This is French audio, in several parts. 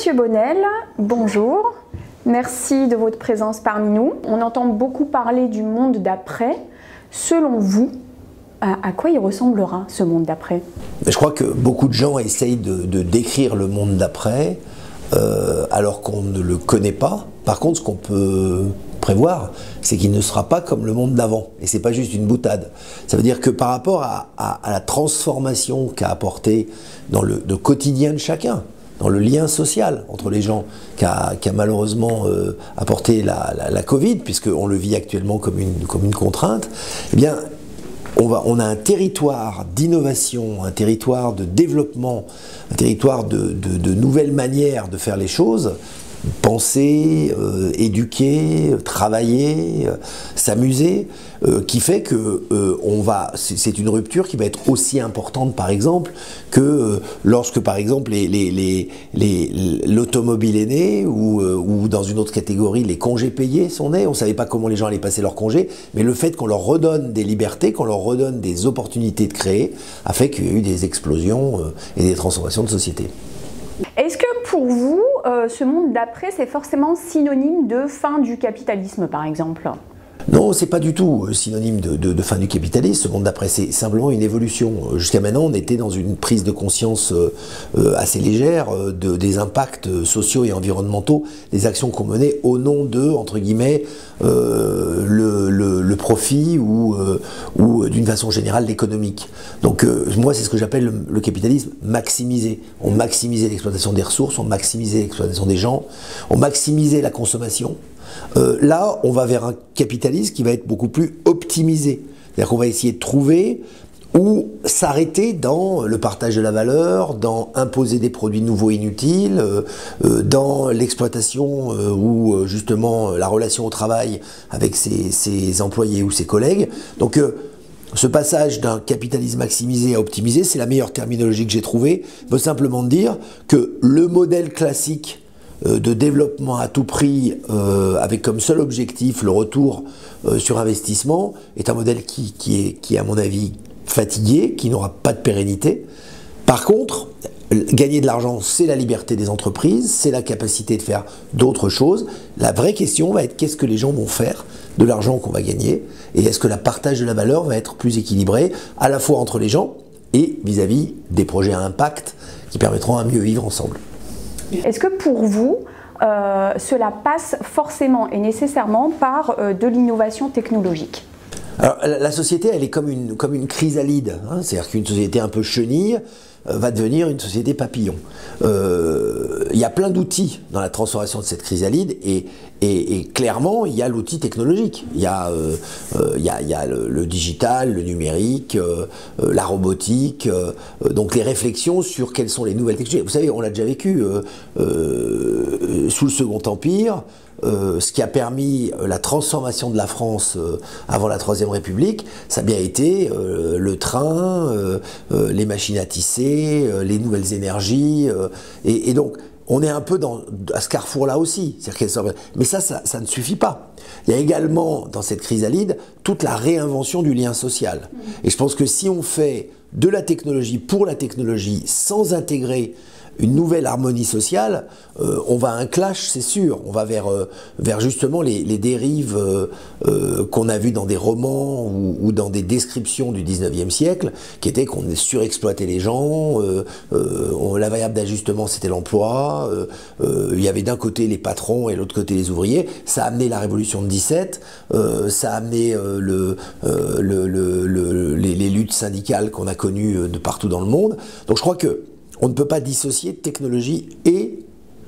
Monsieur Bonnel, bonjour. Merci de votre présence parmi nous. On entend beaucoup parler du monde d'après. Selon vous, à quoi il ressemblera ce monde d'après? Je crois que beaucoup de gens essayent de décrire le monde d'après alors qu'on ne le connaît pas. Par contre, ce qu'on peut prévoir, c'est qu'il ne sera pas comme le monde d'avant. Et c'est pas juste une boutade. Ça veut dire que par rapport à la transformation qu'a apporté dans le quotidien de chacun, dans le lien social entre les gens qu'a malheureusement apporté la Covid, puisqu'on le vit actuellement comme une contrainte, eh bien, on a un territoire d'innovation, un territoire de développement, un territoire de nouvelles manières de faire les choses, penser, éduquer, travailler, s'amuser, qui fait que c'est une rupture qui va être aussi importante par exemple que lorsque par exemple l'automobile est née ou dans une autre catégorie les congés payés sont nés. On ne savait pas comment les gens allaient passer leurs congés, mais le fait qu'on leur redonne des libertés, qu'on leur redonne des opportunités de créer, a fait qu'il y a eu des explosions et des transformations de société. Est-ce que pour vous, ce monde d'après, c'est forcément synonyme de fin du capitalisme, par exemple? Non, c'est pas du tout synonyme de fin du capitalisme. Ce monde d'après, c'est simplement une évolution. Jusqu'à maintenant, on était dans une prise de conscience assez légère des impacts sociaux et environnementaux des actions qu'on menait au nom de, entre guillemets, le profit ou d'une façon générale l'économique. Donc moi, c'est ce que j'appelle le capitalisme maximisé. On maximisait l'exploitation des ressources, on maximisait l'exploitation des gens, on maximisait la consommation. Là, on va vers un capitalisme qui va être beaucoup plus optimisé. C'est-à-dire qu'on va essayer de trouver où s'arrêter dans le partage de la valeur, dans imposer des produits nouveaux inutiles, dans l'exploitation ou justement la relation au travail avec ses employés ou ses collègues. Donc ce passage d'un capitalisme maximisé à optimisé, c'est la meilleure terminologie que j'ai trouvée, veut simplement dire que le modèle classique de développement à tout prix avec comme seul objectif le retour sur investissement est un modèle qui est à mon avis fatigué, qui n'aura pas de pérennité. Par contre, gagner de l'argent, c'est la liberté des entreprises, c'est la capacité de faire d'autres choses. La vraie question va être qu'est-ce que les gens vont faire de l'argent qu'on va gagner, et est-ce que le partage de la valeur va être plus équilibré à la fois entre les gens et vis-à-vis des projets à impact qui permettront à mieux vivre ensemble. Est-ce que pour vous, cela passe forcément et nécessairement par de l'innovation technologique? Alors, la société, elle est comme une chrysalide, hein, c'est-à-dire qu'une société un peu chenille va devenir une société papillon. Il y a plein d'outils dans la transformation de cette chrysalide et clairement, il y a l'outil technologique. Il y a le digital, le numérique, la robotique, donc les réflexions sur quelles sont les nouvelles technologies. Vous savez, on l'a déjà vécu sous le Second Empire. Ce qui a permis la transformation de la France avant la Troisième République, ça a bien été le train, les machines à tisser, les nouvelles énergies, et donc on est un peu à ce carrefour-là aussi. Mais ça ne suffit pas. Il y a également dans cette chrysalide toute la réinvention du lien social. Et je pense que si on fait de la technologie pour la technologie sans intégrer une nouvelle harmonie sociale, on va à un clash, c'est sûr. On va vers justement les dérives qu'on a vues dans des romans ou dans des descriptions du 19e siècle, qui étaient qu'on surexploitait les gens, la variable d'ajustement c'était l'emploi, il y avait d'un côté les patrons et de l'autre côté les ouvriers. Ça a amené la révolution de 17, ça a amené les luttes syndicales qu'on a connues de partout dans le monde. Donc je crois que on ne peut pas dissocier technologie et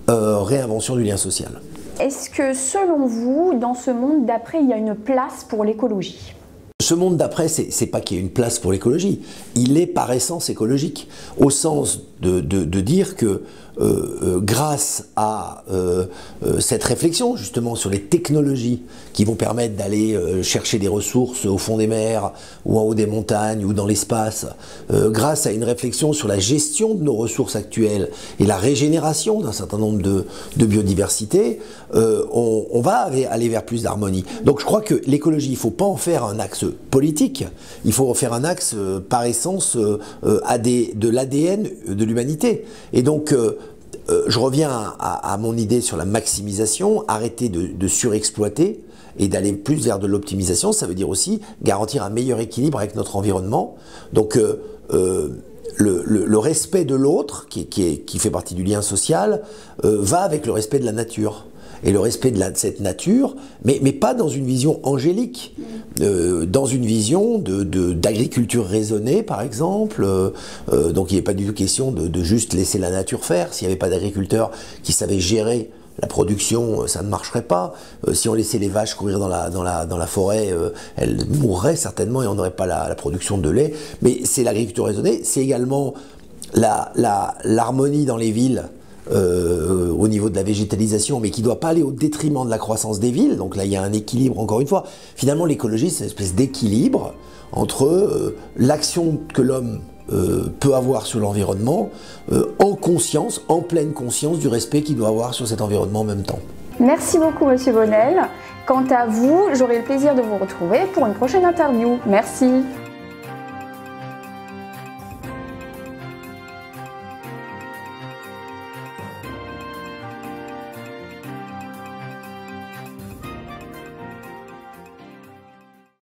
réinvention du lien social. Est-ce que selon vous, dans ce monde d'après, il y a une place pour l'écologie? Ce monde d'après, c'est pas qu'il y ait une place pour l'écologie, il est par essence écologique, au sens de dire que grâce à cette réflexion justement sur les technologies qui vont permettre d'aller chercher des ressources au fond des mers ou en haut des montagnes ou dans l'espace, grâce à une réflexion sur la gestion de nos ressources actuelles et la régénération d'un certain nombre de biodiversités, on va aller vers plus d'harmonie. Donc je crois que l'écologie, il ne faut pas en faire un axe politique, il faut en faire un axe par essence de l'ADN de l'humanité. Et donc je reviens à mon idée sur la maximisation, arrêter de surexploiter et d'aller plus vers de l'optimisation. Ça veut dire aussi garantir un meilleur équilibre avec notre environnement. Donc le respect de l'autre, qui fait partie du lien social, va avec le respect de la nature. Et le respect de cette nature, mais pas dans une vision angélique, dans une vision d'agriculture raisonnée, par exemple. Donc il n'est pas du tout question de juste laisser la nature faire. S'il n'y avait pas d'agriculteurs qui savaient gérer la production, ça ne marcherait pas. Si on laissait les vaches courir dans la forêt, elles mourraient certainement et on n'aurait pas la production de lait. Mais c'est l'agriculture raisonnée, c'est également l'harmonie dans les villes, au niveau de la végétalisation, mais qui ne doit pas aller au détriment de la croissance des villes. Donc là, il y a un équilibre, encore une fois. Finalement, l'écologie, c'est une espèce d'équilibre entre l'action que l'homme peut avoir sur l'environnement, en conscience, en pleine conscience du respect qu'il doit avoir sur cet environnement en même temps. Merci beaucoup, Monsieur Bonnel. Quant à vous, j'aurai le plaisir de vous retrouver pour une prochaine interview. Merci.